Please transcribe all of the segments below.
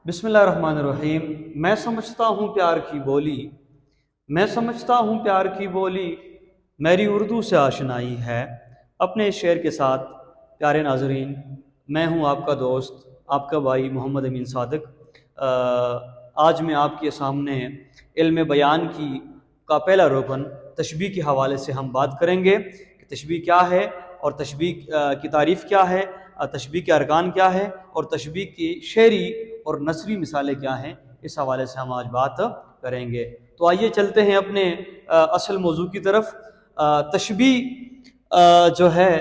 बिस्मिल्लाहिर्रहमानिर्रहीम। मैं समझता हूँ प्यार की बोली, मैं समझता हूँ प्यार की बोली, मेरी उर्दू से आशनाई है। अपने इस शेर के साथ प्यारे नाजरीन, मैं हूँ आपका दोस्त, आपका भाई मोहम्मद अमीन सादिक। आज मैं आपके सामने इल्म बयान का पहला रुकन तशबीह के हवाले से हम बात करेंगे कि तशबीह क्या है और तशबीह की तारीफ़ क्या है, तशबीह के अरकान क्या है और तशबीह की शेरी और नसरी मिसालें क्या हैं। इस हवाले से हम आज बात करेंगे। तो आइए चलते हैं अपने असल मौजू की तरफ। तशबीह जो है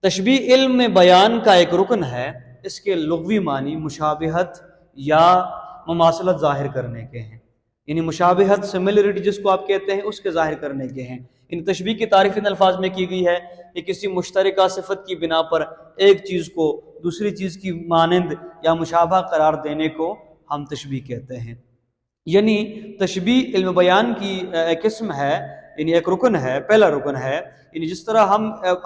तशबीह इल्म में बयान का एक रुकन है। इसके लुग़वी मानी मुशाबिहत या मुमासलत ज़ाहिर करने के हैं, यानी मुशाबिहत सिमिलरिटी जिसको आप कहते हैं उसके ज़ाहिर करने के हैं। इन तशबीह की तारीफ़ इन अल्फाज में की गई है कि किसी मुश्तरका सिफत की बिना पर एक चीज़ को दूसरी चीज़ की मानंद या मुशाबह करार देने को हम तशबीह कहते हैं। यानी तशबीह इल्म बयान की एक किस्म है, यानी एक रुकन है, पहला रुकन है। यानी जिस तरह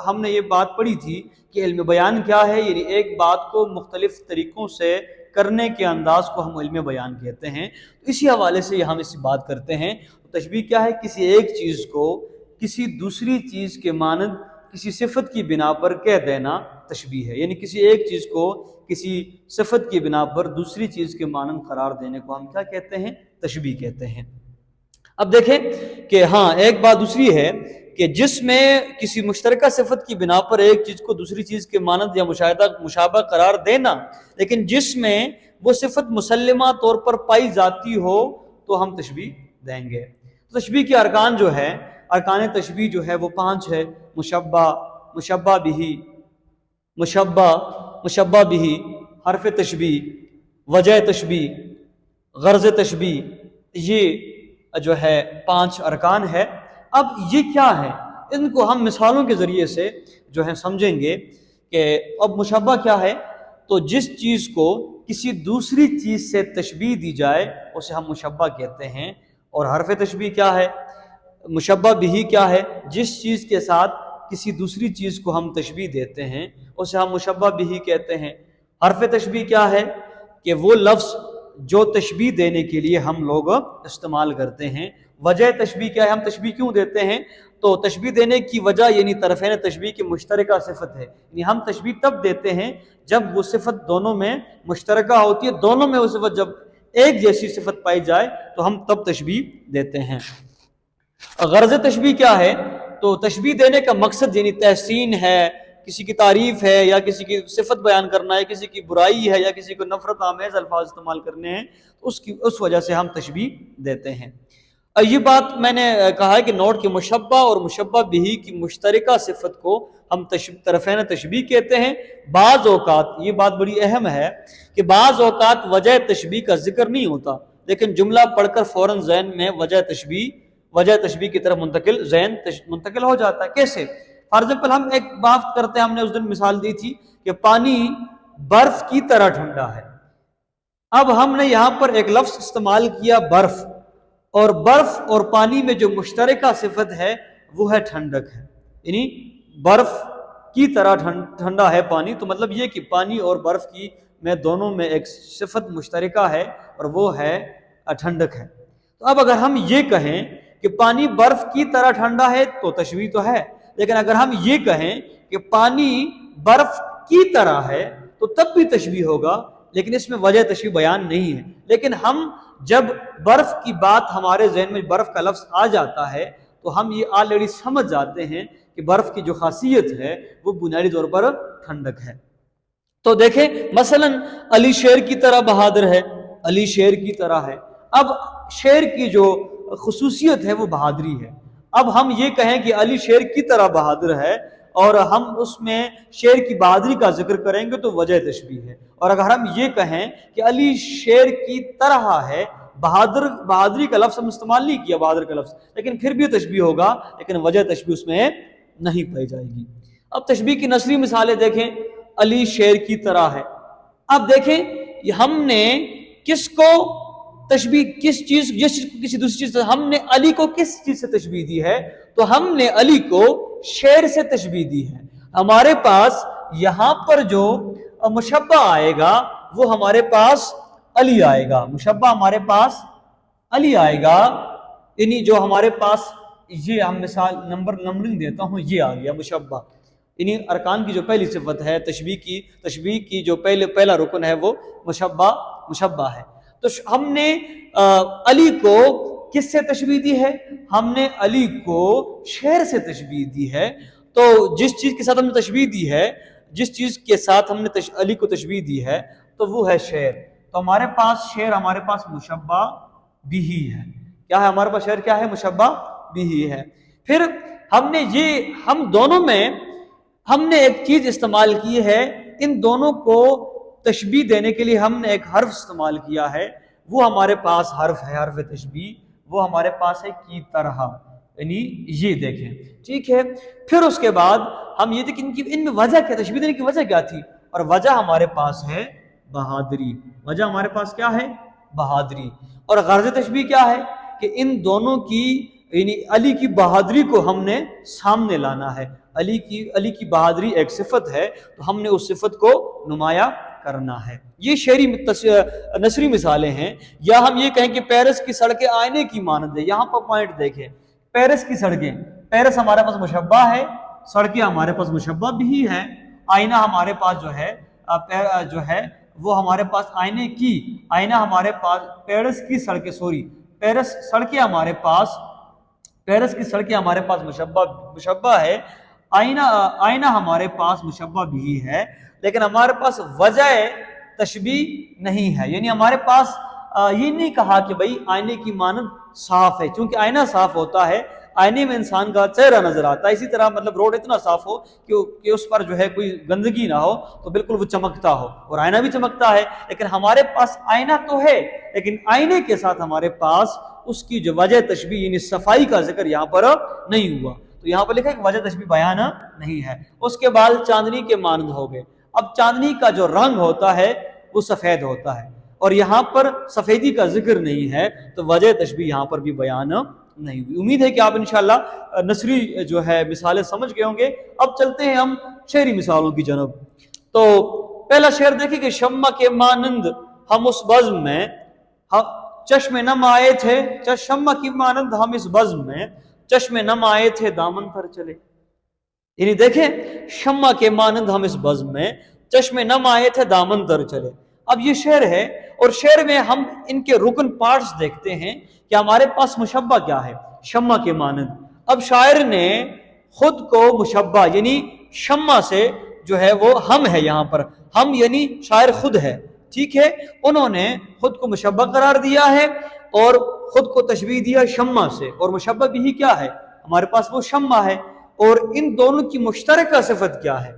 हमने ये बात पढ़ी थी कि इल्म बयान क्या है, यानी एक बात को मुख्तलिफ तरीक़ों से करने के अंदाज को हम इल्म बयान कहते हैं। तो इसी हवाले से हम इसी बात करते हैं। तो तशबीह क्या है? किसी एक चीज़ को किसी दूसरी चीज़ के मानंद किसी सिफत की बिना पर कह देना तशबीह है। यानी किसी एक चीज़ को किसी सिफत की बिना पर दूसरी चीज़ के मानंद करार देने को हम क्या कहते हैं? तशबीह कहते हैं। अब देखें कि हाँ, एक बात दूसरी है कि जिसमें किसी मुश्तरका सिफत की बिना पर एक चीज़ को दूसरी चीज़ के मानंद या मुशाबा करार देना, लेकिन जिसमें वो सिफत मुसल्लिमा तौर पर पाई जाती हो तो हम तशबीह देंगे। तो तशबीह के अरकान जो है, अरकान तशबीह जो है वो 5 है। मुशब्बा, मुशब्बा बिही, मुशब्बा बिही, हर्फ तशबीह, वजह तशबीह, गर्ज तशबीह, ये जो है 5 अरकान है। अब ये क्या है, इनको हम मिसालों के ज़रिए से जो है समझेंगे कि अब मुशब्बा क्या है। तो जिस चीज़ को किसी दूसरी चीज़ से तशबीह दी जाए उसे हम मुशब्बा कहते हैं। और हर्फ तशबीह क्या है? मुशब्बा बिही क्या है? जिस चीज़ के साथ किसी दूसरी चीज़ को हम तशबीह देते हैं उसे हम मुशब्बा बिही कहते हैं। हर्फ तशबीह क्या है? कि वो लफ्ज़ जो तशबीह देने के लिए हम लोग इस्तेमाल करते हैं। वजह तशबीह क्या है? हम तशबीह क्यों देते हैं? तो तशबीह देने की वजह यानी तरफ़ैन तशबीह की मुश्तरका सिफत है। यानी हम तशबीह तब देते हैं जब वो सिफत दोनों में मुश्तरका होती है, दोनों में वो सिफत जब एक जैसी सिफत पाई जाए तो हम तब तशबीह देते हैं। गर्ज तशबीह क्या है? तो तशबीह देने का मकसद यानी तहसीन है, किसी की तारीफ़ है या किसी की सिफत बयान करना है, किसी की बुराई है या किसी को नफरत आमेज़ अल्फाज इस्तेमाल करने हैं, तो उस वजह से हम तशबीह देते हैं। ये बात मैंने कहा है कि नोट के मुशब्बा और मुशब्बा बिही की मुश्तरका सिफत को हम तरफ़ैन तशबीह कहते हैं। बाज़ औक़ात, ये बात बड़ी अहम है कि बाज़ औक़ात वजह तशबीह का जिक्र नहीं होता, लेकिन जुमला पढ़कर फ़ौरन ज़हन में वजह तशबीह की तरफ मुंतकिल हो जाता है। कैसे? फॉर एग्जाम्पल हम एक बात करते हैं, हमने उस दिन मिसाल दी थी कि पानी बर्फ की तरह ठंडा है। अब हमने यहाँ पर एक लफ्ज़ इस्तेमाल किया बर्फ, और बर्फ और पानी में जो मुश्तरका सिफत है वो है ठंडक है। यानी बर्फ की तरह ठंडा है पानी, तो मतलब ये कि पानी और बर्फ की में दोनों में एक सिफत मुश्तरका है और वो है ठंडक है। तो अब अगर हम ये कहें कि पानी बर्फ की तरह ठंडा है तो तशबीह तो है, लेकिन अगर हम ये कहें कि पानी बर्फ की तरह है तो तब भी तशबीह होगा, लेकिन इसमें वजह तशबीह बयान नहीं है। लेकिन हम जब बर्फ की बात हमारे जहन में बर्फ का लफ्ज़ आ जाता है तो हम ये ऑलरेडी समझ जाते हैं कि बर्फ की जो खासियत है वो बुनियादी तौर पर ठंडक है। तो देखें मसलन अली शेर की तरह बहादुर है, अली शेर की तरह है। अब शेर की जो खुसूसियत है वो बहादुरी है। अब हम ये कहें कि अली शेर की तरह बहादुर है और हम उसमें शेर की बहादुरी का जिक्र करेंगे तो वजह तशबीह है। और अगर हम ये कहें कि अली शेर की तरह है, बहादुरी का लफ्ज़ हम इस्तेमाल नहीं किया, बहादुर का लफ्ज़, लेकिन फिर भी तशबीह होगा, लेकिन वजह तशबीह उसमें नहीं पाई जाएगी। अब तशबीह की नसरी मिसालें देखें, अली शेर की तरह है। अब देखें हमने किसको तशबीह, किस चीज को किसी दूसरी चीज से, हमने अली को किस चीज से तशबीह दी है? तो हमने अली को शेर से तशबीह दी है। हमारे पास यहां पर जो मुशब्बा आएगा وہ ہمارے پاس علی آئے گا، مشبہ ہمارے پاس علی آئے گا، یعنی جو ہمارے پاس یہ ہم مثال نمبرنگ دیتا ہوں، یہ آ گیا مشبہ، یعنی ارکان کی جو پہلی صفت ہے تشبیہ کی جو پہلا رکن ہے وہ مشبہ ہے۔ تو ہم نے علی کو کس سے تشبیہ دی ہے؟ ہم نے علی کو شعر سے تشبیہ دی ہے۔ تو جس چیز کے ساتھ ہم نے تشبیہ دی ہے، جس چیز کے ساتھ ہم نے علی کو تشبیہ دی ہے تو وہ ہے شعر۔ تو ہمارے پاس شعر، ہمارے پاس مشبہ بھی ہے۔ کیا ہے ہمارے پاس؟ شعر کیا ہے؟ مشبہ بھی ہے۔ پھر ہم دونوں میں ہم نے ایک چیز استعمال کی ہے، ان دونوں کو تشبیہ دینے کے لیے ہم نے ایک حرف استعمال کیا ہے، وہ ہمارے پاس حرف ہے، حرف تشبیہ، وہ ہمارے پاس ہے کی طرح، یعنی یہ دیکھیں، ٹھیک ہے۔ پھر اس کے بعد ہم یہ دیکھیں ان میں وجہ کیا، تشبیہ دینے کی وجہ کیا تھی، اور وجہ ہمارے پاس ہے بہادری، وجہ ہمارے پاس کیا ہے؟ بہادری۔ اور غرض تشبیہ کیا ہے کہ ان دونوں کی یعنی علی کی بہادری کو ہم نے سامنے لانا ہے، علی کی بہادری ایک صفت ہے تو ہم نے اس صفت کو نمایاں کرنا ہے۔ یہ شعری نثری مثالیں ہیں۔ یا ہم یہ کہیں کہ پیرس کی سڑکیں آئینے کی مانند ہے، یہاں پر پوائنٹ دیکھیں، پیرس کی سڑکیں، پیرس ہمارے پاس مشبہ ہے، سڑکیں ہمارے پاس مشبہ بھی ہے، آئینہ ہمارے پاس جو ہے وہ ہمارے پاس آئینہ ہمارے پاس پیرس کی سڑکیں ہمارے پاس مشبہ ہے، آئینہ ہمارے پاس مشبہ بھی ہے، لیکن ہمارے پاس وجہ تشبیہ نہیں ہے، یعنی ہمارے پاس یہ نہیں کہا کہ بھئی آئینے کی مانند صاف ہے، چونکہ آئینہ صاف ہوتا ہے، آئینے میں انسان کا چہرہ نظر آتا ہے، اسی طرح مطلب روڈ اتنا صاف ہو کہ اس پر جو ہے کوئی گندگی نہ ہو تو بالکل وہ چمکتا ہو، اور آئینہ بھی چمکتا ہے، لیکن ہمارے پاس آئینہ تو ہے، لیکن آئینے کے ساتھ ہمارے پاس اس کی جو وجہ تشبیہ یعنی صفائی کا ذکر یہاں پر نہیں ہوا، تو یہاں پر لکھا ہے کہ وجہ تشبیہ بیان نہیں ہے۔ اس کے بعد چاندنی کے مانند ہو گئے۔ اب چاندنی کا جو رنگ ہوتا ہے وہ سفید ہوتا ہے، اور یہاں پر سفیدی کا ذکر نہیں ہے، تو وجہ تشبیہ یہاں پر بھی بیان نہیں ہوئی۔ امید ہے کہ آپ انشاءاللہ نثری جو ہے مثالیں سمجھ گئے ہوں گے۔ اب چلتے ہیں ہم شعری مثالوں کی جانب۔ تو پہلا شعر دیکھیں کہ شمع کے مانند ہم اس بزم میں چشم نم آئے تھے، شمع کی مانند ہم اس بزم میں چشم نم آئے تھے دامن پر چلے، یعنی دیکھیں شمع کے مانند ہم اس بزم میں چشم نم آئے تھے دامن تر چلے۔ اب یہ شعر ہے، اور شعر میں ہم ان کے رکن پارٹس دیکھتے ہیں کہ ہمارے پاس مشبہ کیا ہے؟ شمع کے مانند۔ اب شاعر نے خود کو مشبہ یعنی شمع سے جو ہے وہ ہم ہے، یہاں پر ہم یعنی شاعر خود ہے، ٹھیک ہے، انہوں نے خود کو مشبہ قرار دیا ہے اور خود کو تشبیہ دیا شمع سے، اور مشبہ بھی کیا ہے؟ ہمارے پاس وہ شمع ہے، اور ان دونوں کی مشترکہ صفت کیا ہے؟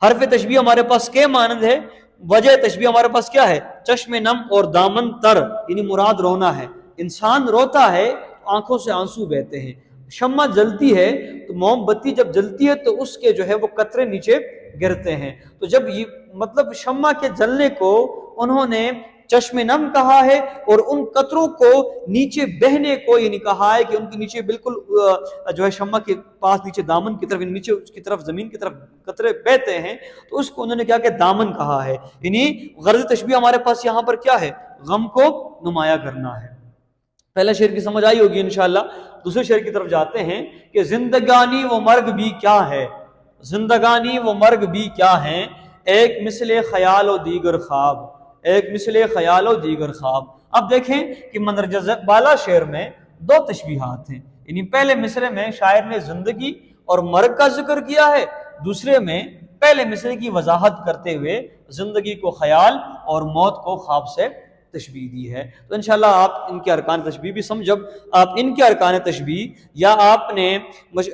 حرف تشبیہ ہمارے پاس کے مانند ہے، وجہ تشبیہ ہمارے پاس کیا ہے؟ چشم نم اور دامن تر، یعنی مراد رونا ہے، انسان روتا ہے تو آنکھوں سے آنسو بہتے ہیں، شمع جلتی ہے تو موم بتی جب جلتی ہے تو اس کے جو ہے وہ قطرے نیچے گرتے ہیں، تو جب یہ مطلب شمع کے جلنے کو انہوں نے چشم نم کہا ہے، اور ان قطروں کو نیچے بہنے کو یعنی کہا ہے کہ ان کے نیچے بالکل جو ہے شمع کے پاس نیچے دامن کی طرف نیچے اس کی طرف زمین کی طرف قطرے بہتے ہیں، تو اس کو انہوں نے کیا کہ دامن کہا ہے، یعنی غرض تشبیہ ہمارے پاس یہاں پر کیا ہے؟ غم کو نمایاں کرنا ہے۔ پہلا شعر کی سمجھ آئی ہوگی انشاءاللہ۔ دوسرے شعر کی طرف جاتے ہیں کہ زندگانی و مرگ بھی کیا ہے، زندگانی و مرگ بھی کیا ہیں، ایک مثل خیال و دیگر خواب، ایک مثل خیال و دیگر خواب۔ اب دیکھیں کہ مندرجہ بالا شعر میں دو تشبیہات ہیں، یعنی پہلے مصرع میں شاعر نے زندگی اور مرگ کا ذکر کیا ہے، دوسرے میں پہلے مصرع کی وضاحت کرتے ہوئے زندگی کو خیال اور موت کو خواب سے تشبیہ دی ہے۔ تو انشاءاللہ آپ ان کے ارکان تشبیہ بھی جب آپ ان کے ارکان تشبیہ یا آپ نے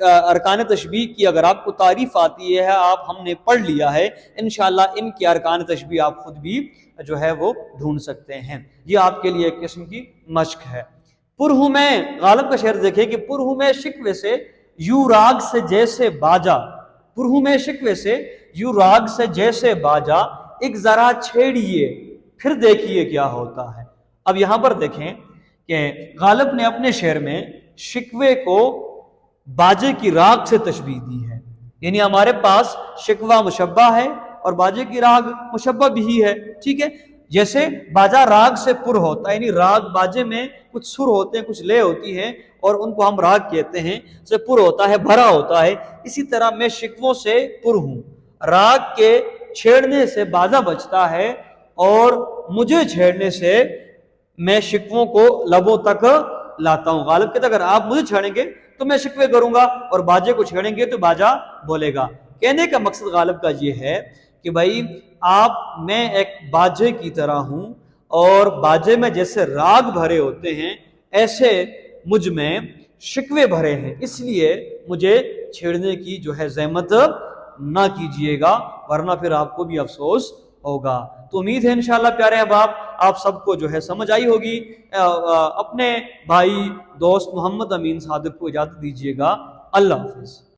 ارکان تشبیہ کی اگر آپ کو تعریف آتی ہے، ہم نے پڑھ لیا ہے، انشاءاللہ ان کے ارکان تشبیہ آپ خود بھی جو ہے وہ ڈھونڈ سکتے ہیں۔ یہ آپ کے لیے ایک قسم کی مشق ہے۔ پرہوں میں غالب کا شعر دیکھیں کہ پرہوں میں شکوے سے یوں راگ سے جیسے باجا، پرہوں میں شکوے سے یوں راگ سے جیسے باجا، ایک ذرا چھیڑیے پھر دیکھیے کیا ہوتا ہے۔ اب یہاں پر دیکھیں کہ غالب نے اپنے شعر میں شکوے کو باجے کی راگ سے تشبیہ دی ہے، یعنی ہمارے پاس شکوہ مشبہ ہے اور باجے کی راگ مشبہ بھی ہے، ٹھیک ہے، जैसे बाजा राग से पुर होता है, यानी राग बाजे में कुछ सुर होते हैं, कुछ लय होती है और उनको हम राग कहते हैं, से पुर होता है, भरा होता है। इसी तरह मैं शिकवों से पुर हूं, राग के छेड़ने से बाजा बजता है और मुझे छेड़ने से मैं शिकवों को लबों तक लाता हूं। गालिब कहता अगर आप मुझे छेड़ेंगे तो मैं शिकवे करूंगा और बाजे को छेड़ेंगे तो बाजा बोलेगा। कहने का मकसद गालिब का ये है कि भाई मैं एक बाजे की तरह हूं और बाजे में जैसे राग भरे होते हैं ऐसे मुझ में शिकवे भरे हैं, इसलिए मुझे छेड़ने की जो है ज़हमत ना कीजिएगा, वरना फिर आपको भी अफसोस होगा। तो उम्मीद है इंशाअल्लाह प्यारे अहबाब आप सबको जो है समझ आई होगी। अपने भाई दोस्त मोहम्मद अमीन सादिक को इजाज़त दीजिएगा। अल्लाह हाफ़िज़।